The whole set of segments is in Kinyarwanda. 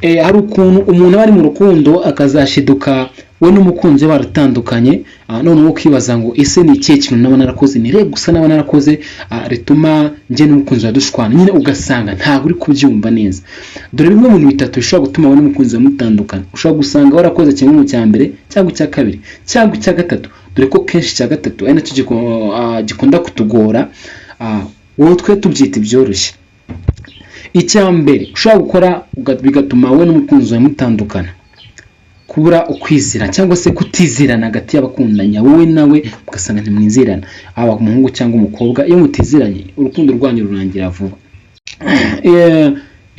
hari ukuntu umuntu aba ari mu rukundo akazashiduka we n'umukunzi baratandukanye, noneho ukibaza ngo ese ni ikihe kintu naba narakoze, ni gusa naba narakoze rituma njye n'umukunzi wadushwana, nyine ugasanga ntabwo uri kubyumva neza. Dore bimwe mu bintu bitatu bishobora gutuma wowe n'umukunzi mutandukana. Ushobora gusanga warakoze kimwe mu cya mbere cyangwa icya kabiri cyangwa icya gatatu, dore ko kenshi icya gatatu ari nacyo gikunda kutugora, wowe twe tubyita ibyoroshye. Icya mbere ushobora gukora bigatuma wowe n'umukunzi wawe mutandukana, kubura ukwizira cyangwa se kutizirana hagati y'abakundanya, wowe nawe ugasanga ntimwizirana, aba umuhungu cyangwa umukobwa. Iyo mutiziranye urukundo rwanyu rurangira vuba.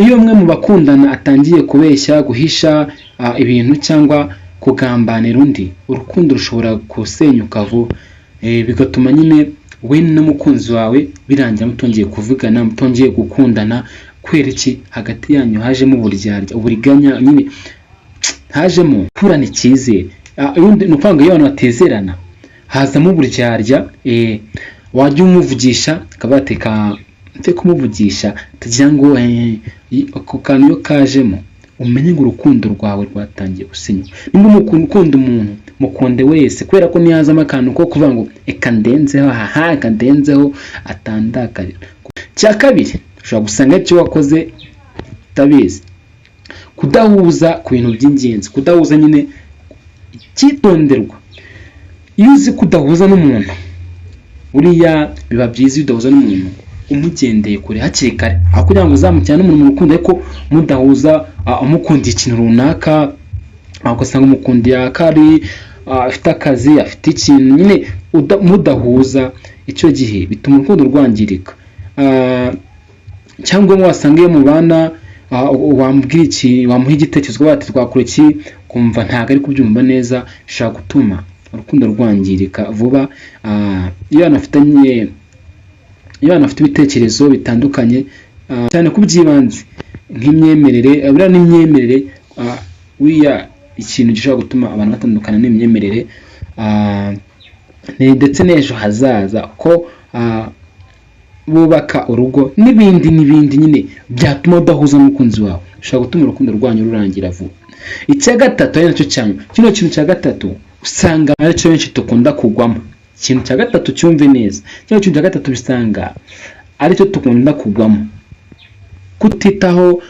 Iyo umwe mu bakundana atangiye kubeshya, guhisha ibintu cyangwa kugambanira undi, urukundo rushobora gusenyuka vuba, bigatuma nyine we n'umukunzi wawe birangira mutongeye kuvugana, mutongeye gukundana. Kubera iki? Hagati yanyu hajemo uburyarya, uburiganya, nyine hajemo kurana icyizere. Ni ukuvuga iyo abantu batezerana hazamo uburyarya, wajya umuvugisha akaba yateka kumuvugisha tugira ngo ako kantu iyo kajemo umenye ngo urukundo rwawe rwatangiye gusenyuka. Nimba ukunda umuntu mukunde wese, kubera ko niyazamo akantu ko kuvuga ngo eka ndenzeho, eka ndenzeho, atandakarira. Cya kabiri ushobora gusanga icyo wakoze utabizi, kudahuza ku bintu by'ingenzi. Kudahuza nyine cyitonderwa. Iyo uzi kudahuza n'umuntu, buriya biba byiza iyo udahuza n'umuntu umugendeye kure hakiri kare, aho kugira ngo uzamukirane n'umuntu mu rukundo ariko mudahuza, umukundiye ikintu runaka, ugasanga umukundiye akari afite akazi, afite ikintu, nyine mudahuza, icyo gihe bituma urukundo rwangirika. Cyangwa wasanga iyo mubana wambwira iki, wamuha igitekerezo bati twakora iki, kumva ntabwo ari kubyumva neza, bishobora gutuma urukundo rwangirika vuba. Iyo anafite ibitekerezo bitandukanye, cyane ku by'ibanze nk'imyemerere, buriya n'imyemerere, buriya ikintu gishobora gutuma abantu batandukana n'imyemerere, ndetse n'ejo hazaza ko bubaka urugo n'ibindi nyine byatuma udahuza n'umukunzi wawe, bishobora gutuma urukundo rwanyu rurangira vuba. Icya gatatu ari nacyo cyane, kino kintu cya gatatu usanga aricyo benshi dukunda kugwamo. Ikintu cya gatatu cyumve neza, kino kintu cya gatatu bisanga aricyo dukunda kugwamo: kutitaho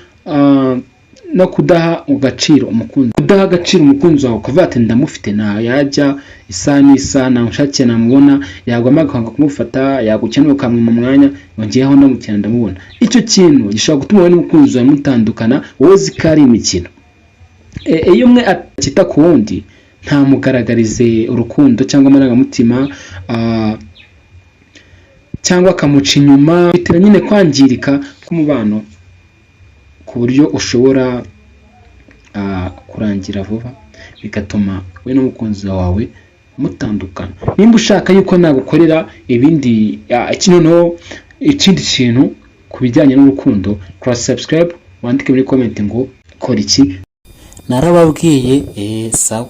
no kudaha agaciro umukunzi. Kudaha agaciro umukunzi wawe, ukavuga ati ndamufite, nta yajya isa n'isa, namushakiye namubona, yagwama akanga kumufata, yagukenera ukamwima umwanya, yongeyeho ndamukina ndamubona. Icyo kintu gishobora gutuma wowe n'umukunzi wawe mutandukana, wowe zikari imikino. Iyo umwe akita ku wundi ntamugaragarize urukundo cyangwa amarangamutima, cyangwa akamuca inyuma, bitera nyine kwangirika k'umubano ku buryo ushobora kurangira vuba, bigatuma we n'umukunzi wawe mutandukana. Nimba ushaka yuko nagukorera ikindi kintu ku bijyanye n'urukundo, kora subscribe, wandike muri comment ngo kora iki. narababwiye sawa.